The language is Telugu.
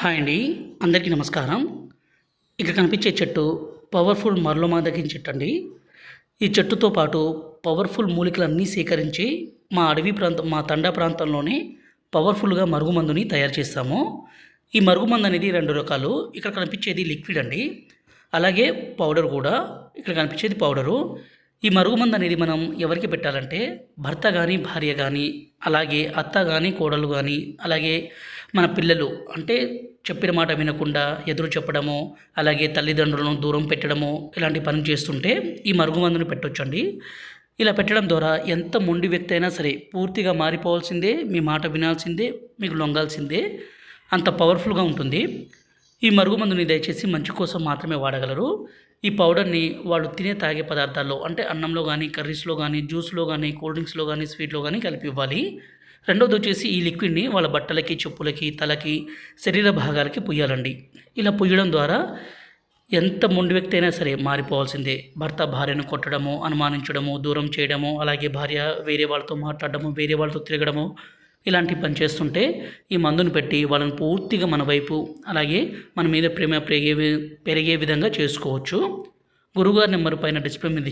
హాయ్ అండి. అందరికీ నమస్కారం. ఇక్కడ కనిపించే చెట్టు పవర్‌ఫుల్ మరలోమాదగిన చెట్టండి. ఈ చెట్టుతో పాటు పవర్‌ఫుల్ మూలికలన్నీ సేకరించి మా తండా ప్రాంతంలోనే పవర్‌ఫుల్‌గా మరుగుమందుని తయారు చేస్తాము. ఈ మరుగుమందు అనేది 2 రకాలు. ఇక్కడ కనిపించేది లిక్విడ్ అండి. అలాగే పౌడర్ కూడా. ఇక్కడ కనిపించేది పౌడరు. ఈ మరుగుమందు అనేది మనం ఎవరికి పెట్టాలంటే భర్త గానీ, భార్య గానీ, అలాగే అత్త గానీ, కోడలు గానీ, అలాగే మన పిల్లలు అంటే చెప్పిన మాట వినకుండా ఎదురు చెప్పడము, అలాగే తల్లిదండ్రులను దూరం పెట్టడము, ఇలాంటి పనులు చేస్తుంటే ఈ మరుగుమందుని పెట్టొచ్చండి. ఇలా పెట్టడం ద్వారా ఎంత మొండి వ్యక్తి అయినా సరే పూర్తిగా మారిపోవాల్సిందే, మీ మాట వినాల్సిందే, మీకు లొంగాల్సిందే. అంత పవర్‌ఫుల్‌గా ఉంటుంది. ఈ మరుగుమందుని దయచేసి మంచి కోసం మాత్రమే వాడగలరు. ఈ పౌడర్‌ని వాళ్ళు తాగే పదార్థాల్లో అంటే అన్నంలో గానీ, కర్రీస్‌లో గానీ, జ్యూస్‌లో గానీ, కూల్ డ్రింక్స్‌లో గానీ, స్వీట్‌లో గానీ కలిపి ఇవ్వాలి. రెండోదొచ్చేసి ఈ లిక్విడ్‌ని వాళ్ళ బట్టలకి, చెప్పులకి, తలకి, శరీర భాగాలకి పుయ్యాలండి. ఇలా పుయ్యడం ద్వారా ఎంత మొండి వ్యక్తి అయినా సరే మారిపోవాల్సిందే. భర్త భార్యను కొట్టడము, అనుమానించడము, దూరం చేయడము, అలాగే భార్య వేరే వాళ్ళతో మాట్లాడడము, వేరే వాళ్ళతో తిరగడము, ఇలాంటి పని చేస్తుంటే ఈ మందుని పెట్టి వాళ్ళని పూర్తిగా మన వైపు, అలాగే మన మీద ప్రేమ పెరిగే విధంగా చేసుకోవచ్చు. గురువుగారి నెంబర్ పైన డిస్ప్లే మీద